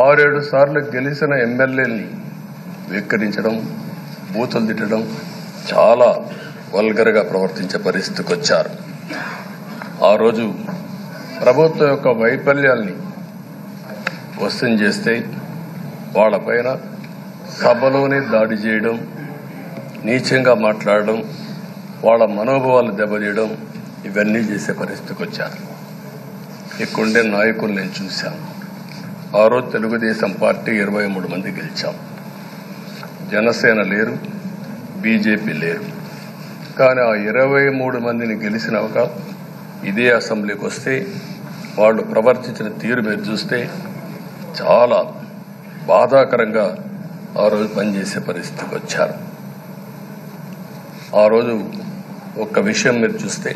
6-7 సార్లు గెలిచిన ఎమ్మెల్యేని వెక్కిరించడం, బూతులు తిట్టడం, చాలా వల్గర్గా ప్రవర్తించే పరిస్థితికి వచ్చారు. ఆ రోజు ప్రభుత్వం యొక్క వైఫల్యాల్ని క్వశ్చన్ చేస్తే వాళ్ళపైన సభలోనే దాడి చేయడం, నీచంగా మాట్లాడడం, వాళ్ళ మనోభావాలు దెబ్బతీయడం, ఇవన్నీ చేసే పరిస్థితికి వచ్చారు. ఇక్కడుండే నాయకులు నేను చూశాను. ఆ రోజు తెలుగుదేశం పార్టీ 23 మంది గెలిచాం. జనసేన లేరు, బీజేపీ లేరు. కానీ ఆ 23 మందిని గెలిచినాక ఇదే అసెంబ్లీకి వస్తే వాళ్ళు ప్రవర్తించిన తీరు మీరు చూస్తే చాలా బాధాకరంగా ఆ రోజు పనిచేసే పరిస్థితికి వచ్చారు. ఆ రోజు ఒక్క విషయం మీరు చూస్తే,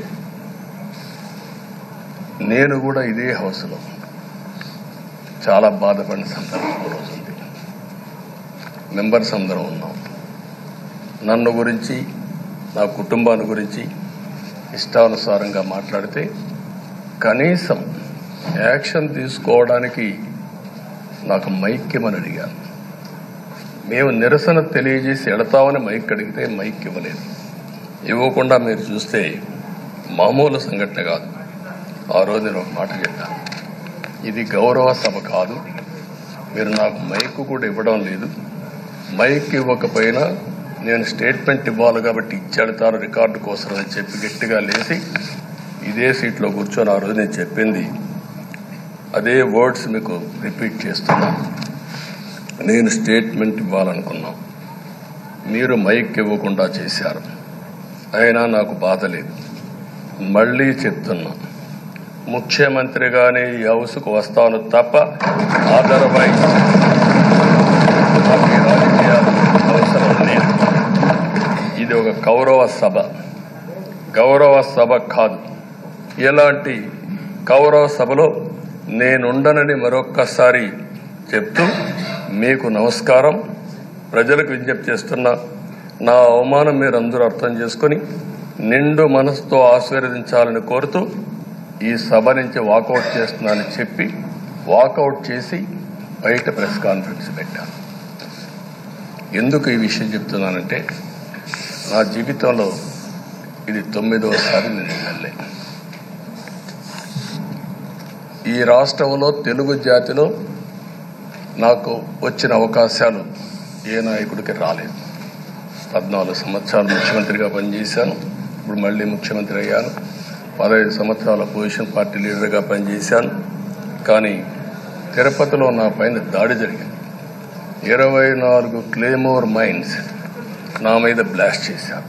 నేను కూడా ఇదే హౌస్లో చాలా బాధపడిన సందర్భం రోజు ఉంది. మెంబర్స్ అందరం ఉన్నాం. నన్ను గురించి, నా కుటుంబాన్ని గురించి ఇష్టానుసారంగా మాట్లాడితే కనీసం యాక్షన్ తీసుకోవడానికి నాకు మైక్ ఇవ్వమని అడిగాను. మేము నిరసన తెలియజేసి ఎడతామని మైక్ అడిగితే మైక్ ఇవ్వలేదు. ఇవ్వకుండా మీరు చూస్తే మామూలు సంఘటన కాదు. ఆ రోజు నేను ఒక మాట చెప్పాను, ఇది గౌరవ సభ కాదు, మీరు నాకు మైక్ కూడా ఇవ్వడం లేదు. మైక్ ఇవ్వకపోయినా నేను స్టేట్మెంట్ ఇవ్వాలి కాబట్టి ఇచ్చెడతాను రికార్డు కోసం అని చెప్పి గట్టిగా లేచి ఇదే సీట్లో కూర్చొని ఆ రోజు నేను చెప్పింది అదే వర్డ్స్ మీకు రిపీట్ చేస్తున్నాను. నేను స్టేట్మెంట్ ఇవ్వాలనుకున్నాం, మీరు మైక్ ఇవ్వకుండా చేశారు. అయినా నాకు బాధ లేదు. మళ్ళీ చెప్తున్నా, ముఖ్యమంత్రిగానే ఈ హౌస్కు వస్తాను తప్ప అదర్వైజ్ రాజకీయాలు అవసరం లేదు. ఇది ఒక గౌరవ సభ కాదు. ఇలాంటి గౌరవ సభలో నేనుండనని మరొక్కసారి చెప్తూ మీకు నమస్కారం. ప్రజలకు విజ్ఞప్తి చేస్తున్నా, నా అవమానం మీరు అందరూ అర్థం చేసుకుని నిండు మనసుతో ఆశీర్వదించాలని కోరుతూ ఈ సభ నుంచి వాకౌట్ చేస్తున్నానని చెప్పి వాకౌట్ చేసి బయట ప్రెస్ కాన్ఫరెన్స్ పెట్టాను. ఎందుకు ఈ విషయం చెప్తున్నానంటే, నా జీవితంలో ఇది 9వసారి నేను ఎమ్మెల్యే. ఈ రాష్ట్రంలో తెలుగు జాతిలో నాకు వచ్చిన అవకాశాలు ఏ నాయకుడికి రాలేదు. 14 సంవత్సరాలు ముఖ్యమంత్రిగా పనిచేశాను. ఇప్పుడు మళ్ళీ ముఖ్యమంత్రి అయ్యాను. 15 సంవత్సరాల పొజిషన్ పార్టీ లీడర్గా పనిచేశాను. కానీ తిరుపతిలో నా పైన దాడి జరిగింది. 24 క్లేమోర్ మైన్స్ నా మీద బ్లాస్ట్ చేశారు.